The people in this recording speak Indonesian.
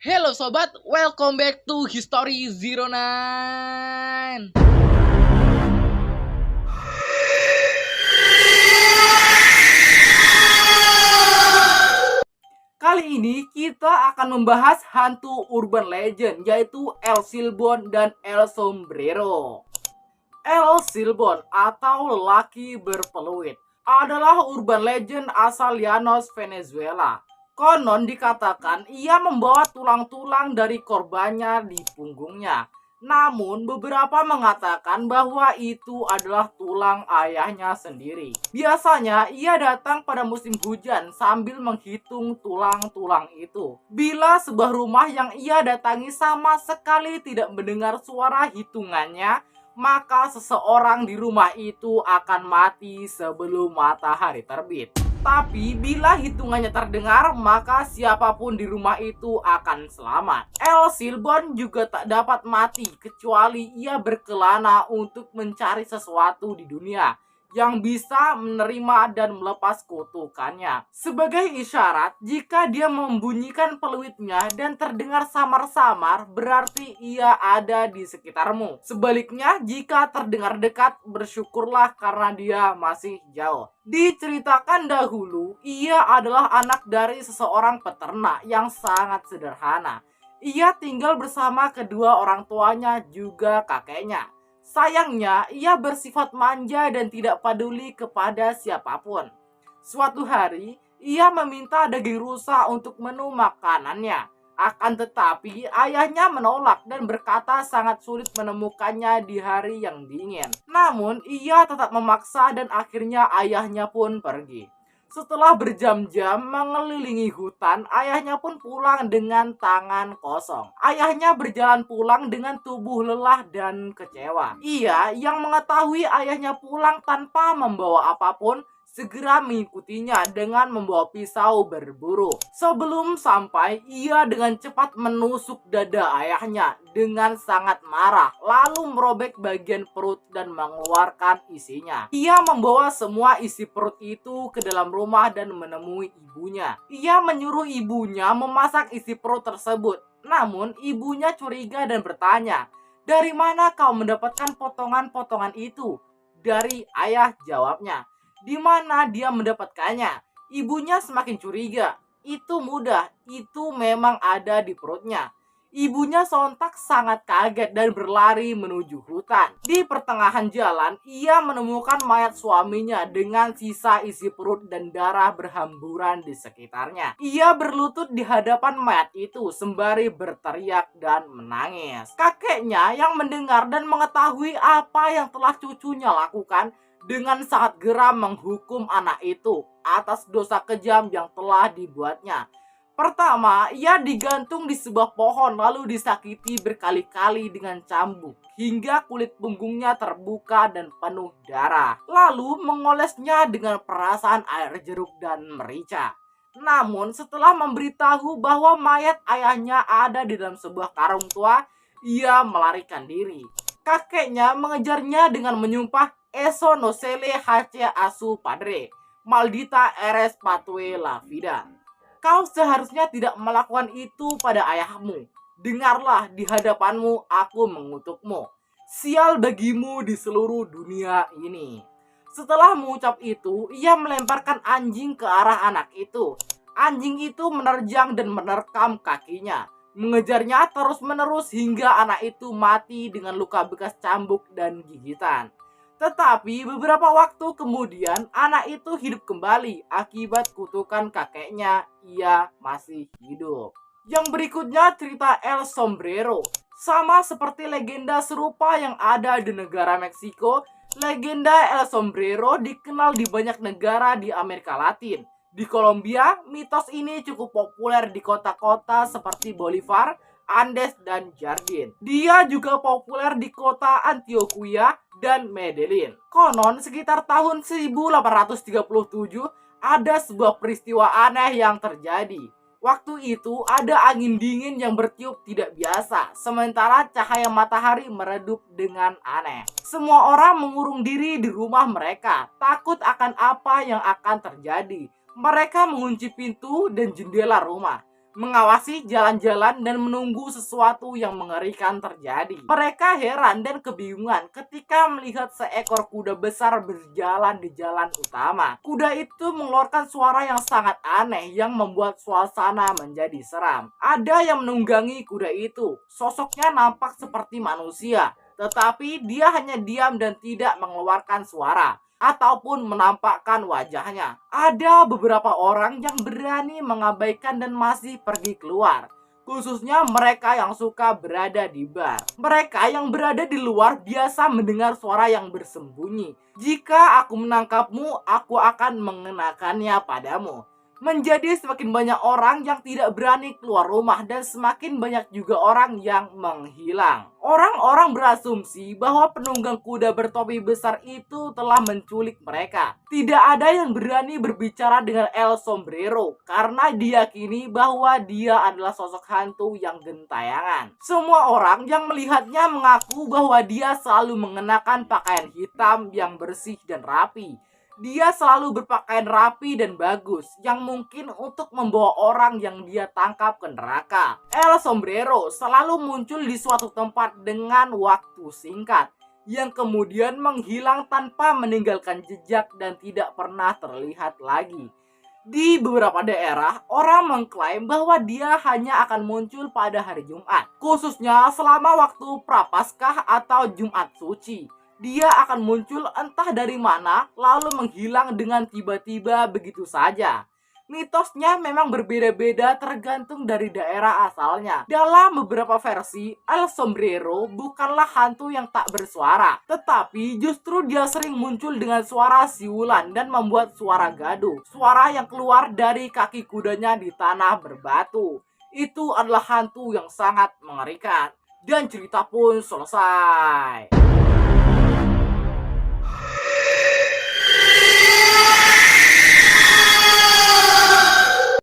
Hello sobat, welcome back to History 09. Kali ini kita akan membahas hantu urban legend, yaitu El Silbón dan El Sombrero. El Silbón atau lelaki berpeluit adalah urban legend asal Llanos, Venezuela. Konon dikatakan ia membawa tulang-tulang dari korbannya di punggungnya. Namun beberapa mengatakan bahwa itu adalah tulang ayahnya sendiri. Biasanya ia datang pada musim hujan sambil menghitung tulang-tulang itu. Bila sebuah rumah yang ia datangi sama sekali tidak mendengar suara hitungannya, maka seseorang di rumah itu akan mati sebelum matahari terbit. Tapi bila hitungannya terdengar, maka siapapun di rumah itu akan selamat. El Silbón juga tak dapat mati kecuali ia berkelana untuk mencari sesuatu di dunia yang bisa menerima dan melepas kutukannya. Sebagai isyarat, jika dia membunyikan peluitnya dan terdengar samar-samar, berarti ia ada di sekitarmu. Sebaliknya, jika terdengar dekat, bersyukurlah karena dia masih jauh. Diceritakan dahulu, ia adalah anak dari seseorang peternak yang sangat sederhana. Ia tinggal bersama kedua orang tuanya juga kakeknya. Sayangnya, ia bersifat manja dan tidak peduli kepada siapapun. Suatu hari, ia meminta daging rusa untuk menu makanannya. Akan tetapi, ayahnya menolak dan berkata sangat sulit menemukannya di hari yang dingin. Namun, ia tetap memaksa dan akhirnya ayahnya pun pergi. Setelah berjam-jam mengelilingi hutan, ayahnya pun pulang dengan tangan kosong. Ayahnya berjalan pulang dengan tubuh lelah dan kecewa. Ia yang mengetahui ayahnya pulang tanpa membawa apapun, segera mengikutinya dengan membawa pisau berburu. Sebelum sampai, ia dengan cepat menusuk dada ayahnya dengan sangat marah, lalu merobek bagian perut dan mengeluarkan isinya. Ia membawa semua isi perut itu ke dalam rumah dan menemui ibunya. Ia menyuruh ibunya memasak isi perut tersebut. Namun, ibunya curiga dan bertanya, "Dari mana kau mendapatkan potongan-potongan itu?" "Dari ayah," jawabnya. "Di mana dia mendapatkannya?" Ibunya semakin curiga. "Itu mudah, itu memang ada di perutnya." Ibunya sontak sangat kaget dan berlari menuju hutan. Di pertengahan jalan, ia menemukan mayat suaminya dengan sisa isi perut dan darah berhamburan di sekitarnya. Ia berlutut di hadapan mayat itu sembari berteriak dan menangis. Kakeknya yang mendengar dan mengetahui apa yang telah cucunya lakukan, dengan sangat geram menghukum anak itu atas dosa kejam yang telah dibuatnya. Pertama, ia digantung di sebuah pohon lalu disakiti berkali-kali dengan cambuk hingga kulit punggungnya terbuka dan penuh darah. Lalu mengolesnya dengan perasan air jeruk dan merica. Namun setelah memberitahu bahwa mayat ayahnya ada di dalam sebuah karung tua, ia melarikan diri. Kakeknya mengejarnya dengan menyumpah, "Eso no se le hace a su padre, maldita eres patue la vida." "Kau seharusnya tidak melakukan itu pada ayahmu. Dengarlah, di hadapanmu aku mengutukmu. Sial bagimu di seluruh dunia ini." Setelah mengucap itu, ia melemparkan anjing ke arah anak itu. Anjing itu menerjang dan menerkam kakinya, mengejarnya terus-menerus hingga anak itu mati dengan luka bekas cambuk dan gigitan. Tetapi beberapa waktu kemudian anak itu hidup kembali akibat kutukan kakeknya. Ia masih hidup. Yang berikutnya cerita El Sombrero. Sama seperti legenda serupa yang ada di negara Meksiko, legenda El Sombrero dikenal di banyak negara di Amerika Latin. Di Kolombia, mitos ini cukup populer di kota-kota seperti Bolivar, Andes, dan Jardin. Dia juga populer di kota Antioquia dan Medellin. Konon sekitar tahun 1837 ada sebuah peristiwa aneh yang terjadi. Waktu itu ada angin dingin yang bertiup tidak biasa, sementara cahaya matahari meredup dengan aneh. Semua orang mengurung diri di rumah mereka, takut akan apa yang akan terjadi. Mereka mengunci pintu dan jendela rumah. mengawasi jalan-jalan dan menunggu sesuatu yang mengerikan terjadi. Mereka heran dan kebingungan ketika melihat seekor kuda besar berjalan di jalan utama. Kuda itu mengeluarkan suara yang sangat aneh yang membuat suasana menjadi seram. Ada yang menunggangi kuda itu. Sosoknya nampak seperti manusia, tetapi dia hanya diam dan tidak mengeluarkan suara ataupun menampakkan wajahnya. Ada beberapa orang yang berani mengabaikan dan masih pergi keluar, khususnya mereka yang suka berada di bar. Mereka yang berada di luar biasa mendengar suara yang bersembunyi. Jika aku menangkapmu, aku akan mengenakannya padamu. Menjadi semakin banyak orang yang tidak berani keluar rumah dan semakin banyak juga orang yang menghilang. Orang-orang berasumsi bahwa penunggang kuda bertopi besar itu telah menculik mereka. Tidak ada yang berani berbicara dengan El Sombrero karena diyakini bahwa dia adalah sosok hantu yang gentayangan. Semua orang yang melihatnya mengaku bahwa dia selalu mengenakan pakaian hitam yang bersih dan rapi. Dia selalu berpakaian rapi dan bagus, yang mungkin untuk membawa orang yang dia tangkap ke neraka. El Sombrero selalu muncul di suatu tempat dengan waktu singkat, yang kemudian menghilang tanpa meninggalkan jejak dan tidak pernah terlihat lagi. Di beberapa daerah, orang mengklaim bahwa dia hanya akan muncul pada hari Jumat, khususnya selama waktu Prapaskah atau Jumat Suci. Dia akan muncul entah dari mana, lalu menghilang dengan tiba-tiba begitu saja. Mitosnya memang berbeda-beda tergantung dari daerah asalnya. Dalam beberapa versi, El Sombrero bukanlah hantu yang tak bersuara, tetapi justru dia sering muncul dengan suara siulan dan membuat suara gaduh. Suara yang keluar dari kaki kudanya di tanah berbatu. Itu adalah hantu yang sangat mengerikan. Dan cerita pun selesai.